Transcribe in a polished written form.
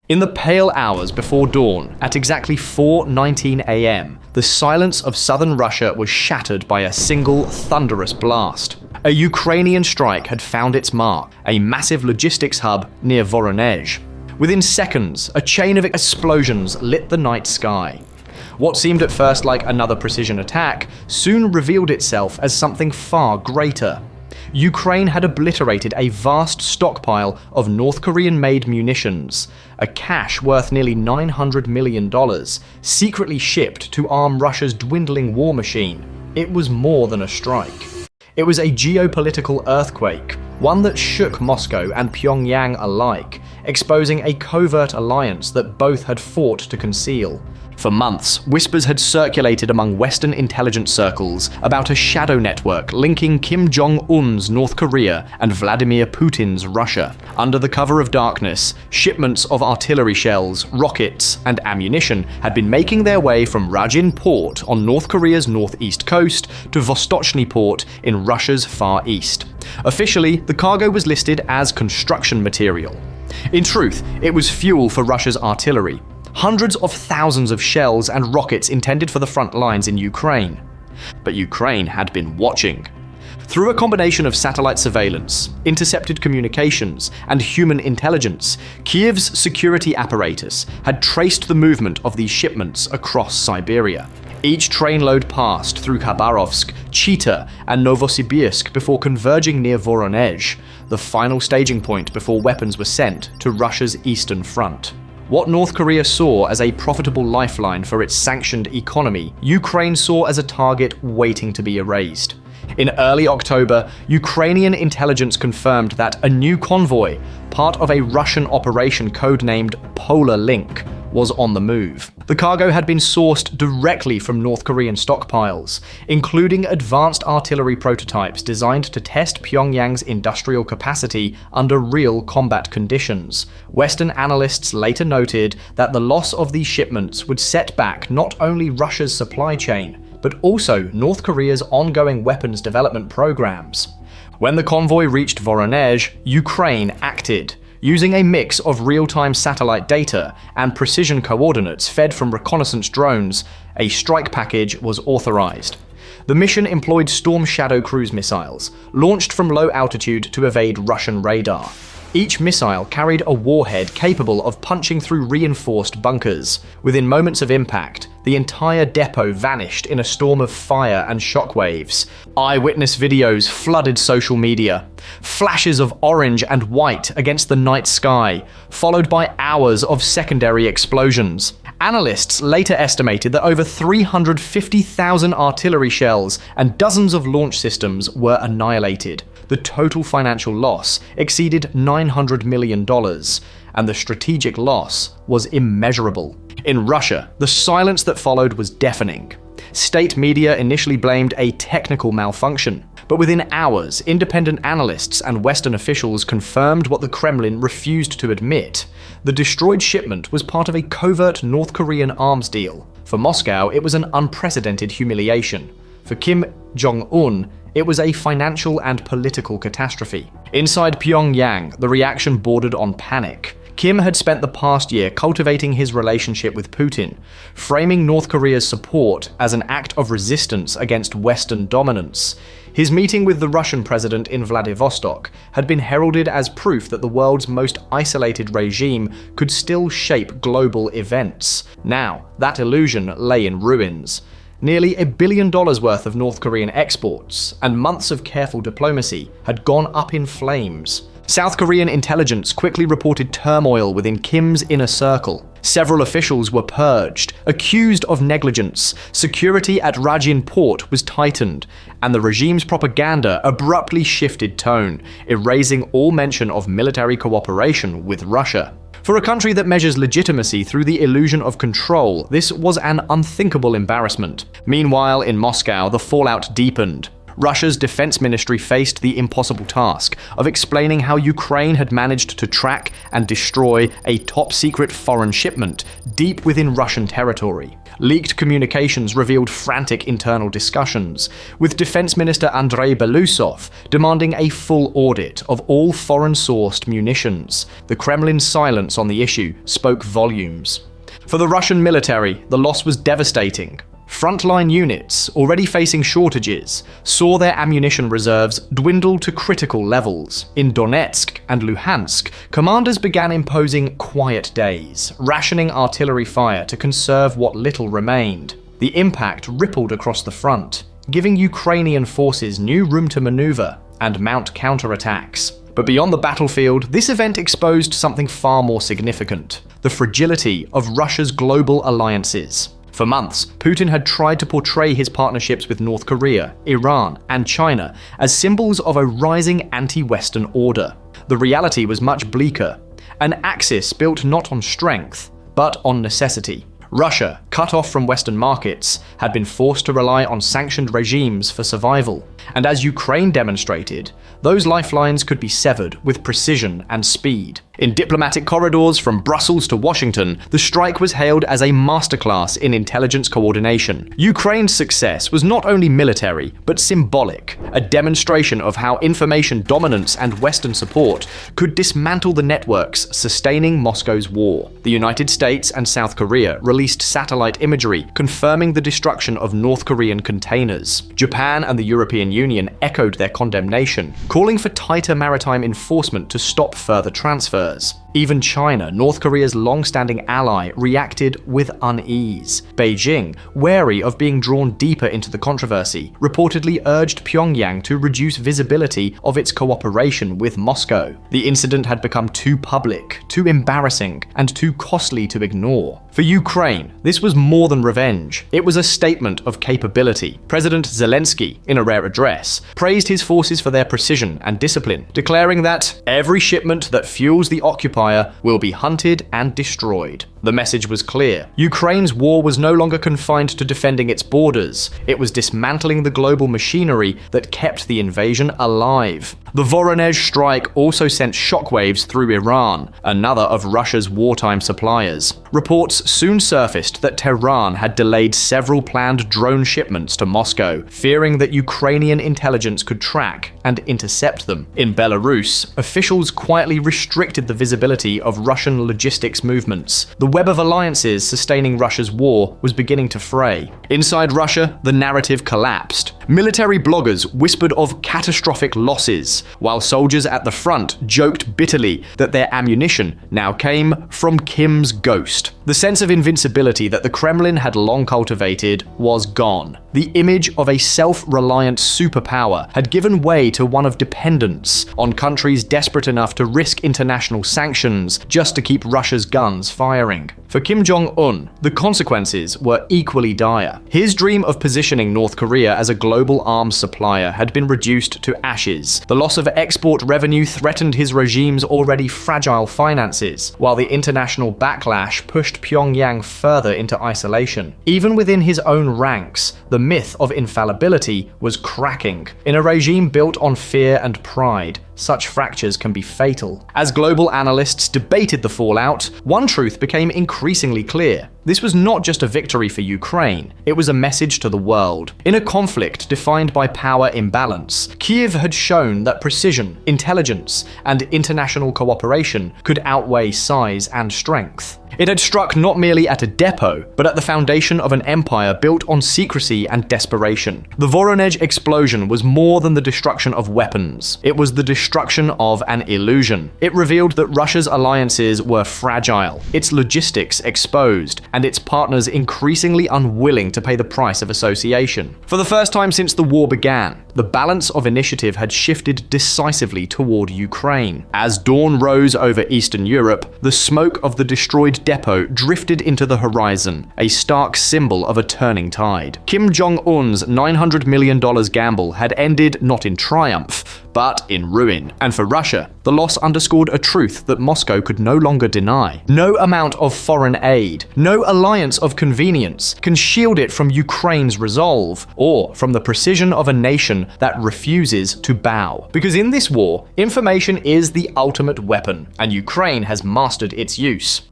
In the pale hours before dawn, at exactly 4:19 a.m., the silence of southern Russia was shattered by a single thunderous blast. A Ukrainian strike had found its mark, a massive logistics hub near Voronezh. Within seconds, a chain of explosions lit the night sky. What seemed at first like another precision attack soon revealed itself as something far greater. Ukraine had obliterated a vast stockpile of North Korean-made munitions, a cache worth nearly $900 million, secretly shipped to arm Russia's dwindling war machine. It was more than a strike. It was a geopolitical earthquake, one that shook Moscow and Pyongyang alike, exposing a covert alliance that both had fought to conceal. For months, whispers had circulated among Western intelligence circles about a shadow network linking Kim Jong Un's North Korea and Vladimir Putin's Russia. Under the cover of darkness, shipments of artillery shells, rockets, and ammunition had been making their way from Rajin port on North Korea's northeast coast to Vostochny port in Russia's far east. Officially, the cargo was listed as construction material. In truth, it was fuel for Russia's artillery. Hundreds of thousands of shells and rockets intended for the front lines in Ukraine. But Ukraine had been watching. Through a combination of satellite surveillance, intercepted communications, and human intelligence, Kiev's security apparatus had traced the movement of these shipments across Siberia. Each trainload passed through Khabarovsk, Chita, and Novosibirsk before converging near Voronezh, the final staging point before weapons were sent to Russia's eastern front. What North Korea saw as a profitable lifeline for its sanctioned economy, Ukraine saw as a target waiting to be erased. In early October, Ukrainian intelligence confirmed that a new convoy, part of a Russian operation codenamed Polar Link, was on the move. The cargo had been sourced directly from North Korean stockpiles, including advanced artillery prototypes designed to test Pyongyang's industrial capacity under real combat conditions. Western analysts later noted that the loss of these shipments would set back not only Russia's supply chain, but also North Korea's ongoing weapons development programs. When the convoy reached Voronezh, Ukraine acted. Using a mix of real-time satellite data and precision coordinates fed from reconnaissance drones, a strike package was authorized. The mission employed Storm Shadow cruise missiles, launched from low altitude to evade Russian radar. Each missile carried a warhead capable of punching through reinforced bunkers. Within moments of impact, the entire depot vanished in a storm of fire and shockwaves. Eyewitness videos flooded social media. Flashes of orange and white against the night sky, followed by hours of secondary explosions. Analysts later estimated that over 350,000 artillery shells and dozens of launch systems were annihilated. The total financial loss exceeded $900 million, and the strategic loss was immeasurable. In Russia, the silence that followed was deafening. State media initially blamed a technical malfunction, but within hours, independent analysts and Western officials confirmed what the Kremlin refused to admit. The destroyed shipment was part of a covert North Korean arms deal. For Moscow, it was an unprecedented humiliation. For Kim Jong Un, it was a financial and political catastrophe. Inside Pyongyang, the reaction bordered on panic. Kim had spent the past year cultivating his relationship with Putin, framing North Korea's support as an act of resistance against Western dominance. His meeting with the Russian president in Vladivostok had been heralded as proof that the world's most isolated regime could still shape global events. Now, that illusion lay in ruins. Nearly $1 billion worth of North Korean exports and months of careful diplomacy had gone up in flames. South Korean intelligence quickly reported turmoil within Kim's inner circle. Several officials were purged, accused of negligence, security at Rajin port was tightened, and the regime's propaganda abruptly shifted tone, erasing all mention of military cooperation with Russia. For a country that measures legitimacy through the illusion of control, this was an unthinkable embarrassment. Meanwhile, in Moscow, the fallout deepened. Russia's defense ministry faced the impossible task of explaining how Ukraine had managed to track and destroy a top-secret foreign shipment deep within Russian territory. Leaked communications revealed frantic internal discussions, with Defense Minister Andrei Belousov demanding a full audit of all foreign-sourced munitions. The Kremlin's silence on the issue spoke volumes. For the Russian military, the loss was devastating. Frontline units, already facing shortages, saw their ammunition reserves dwindle to critical levels. In Donetsk and Luhansk, commanders began imposing quiet days, rationing artillery fire to conserve what little remained. The impact rippled across the front, giving Ukrainian forces new room to maneuver and mount counterattacks. But beyond the battlefield, this event exposed something far more significant: the fragility of Russia's global alliances. For months, Putin had tried to portray his partnerships with North Korea, Iran, and China as symbols of a rising anti-Western order. The reality was much bleaker: an axis built not on strength, but on necessity. Russia, cut off from Western markets, had been forced to rely on sanctioned regimes for survival. And as Ukraine demonstrated, those lifelines could be severed with precision and speed. In diplomatic corridors from Brussels to Washington, the strike was hailed as a masterclass in intelligence coordination. Ukraine's success was not only military, but symbolic, a demonstration of how information dominance and Western support could dismantle the networks sustaining Moscow's war. The United States and South Korea released satellite imagery confirming the destruction of North Korean containers. Japan and the European Union echoed their condemnation, calling for tighter maritime enforcement to stop further transfers. Even China, North Korea's long-standing ally, reacted with unease. Beijing, wary of being drawn deeper into the controversy, reportedly urged Pyongyang to reduce visibility of its cooperation with Moscow. The incident had become too public, too embarrassing, and too costly to ignore. For Ukraine, this was more than revenge. It was a statement of capability. President Zelensky, in a rare address, praised his forces for their precision and discipline, declaring that every shipment that fuels the occupier will be hunted and destroyed. The message was clear. Ukraine's war was no longer confined to defending its borders. It was dismantling the global machinery that kept the invasion alive. The Voronezh strike also sent shockwaves through Iran, another of Russia's wartime suppliers. Reports soon surfaced that Tehran had delayed several planned drone shipments to Moscow, fearing that Ukrainian intelligence could track and intercept them. In Belarus, officials quietly restricted the visibility of Russian logistics movements. The web of alliances sustaining Russia's war was beginning to fray. Inside Russia, the narrative collapsed. Military bloggers whispered of catastrophic losses, while soldiers at the front joked bitterly that their ammunition now came from Kim's ghost. The sense of invincibility that the Kremlin had long cultivated was gone. The image of a self-reliant superpower had given way to one of dependence on countries desperate enough to risk international sanctions just to keep Russia's guns firing. For Kim Jong Un, the consequences were equally dire. His dream of positioning North Korea as a global arms supplier had been reduced to ashes. The loss of export revenue threatened his regime's already fragile finances, while the international backlash pushed Pyongyang further into isolation. Even within his own ranks, the myth of infallibility was cracking. In a regime built on fear and pride, such fractures can be fatal. As global analysts debated the fallout, one truth became increasingly clear. This was not just a victory for Ukraine, it was a message to the world. In a conflict defined by power imbalance, Kyiv had shown that precision, intelligence, and international cooperation could outweigh size and strength. It had struck not merely at a depot, but at the foundation of an empire built on secrecy and desperation. The Voronezh explosion was more than the destruction of weapons. It was the destruction of an illusion. It revealed that Russia's alliances were fragile, its logistics exposed, and its partners increasingly unwilling to pay the price of association. For the first time since the war began, the balance of initiative had shifted decisively toward Ukraine. As dawn rose over Eastern Europe, the smoke of the destroyed depot drifted into the horizon, a stark symbol of a turning tide. Kim Jong Un's $900 million gamble had ended not in triumph, but in ruin. And for Russia, the loss underscored a truth that Moscow could no longer deny. No amount of foreign aid, no alliance of convenience can shield it from Ukraine's resolve, or from the precision of a nation that refuses to bow. Because in this war, information is the ultimate weapon, and Ukraine has mastered its use.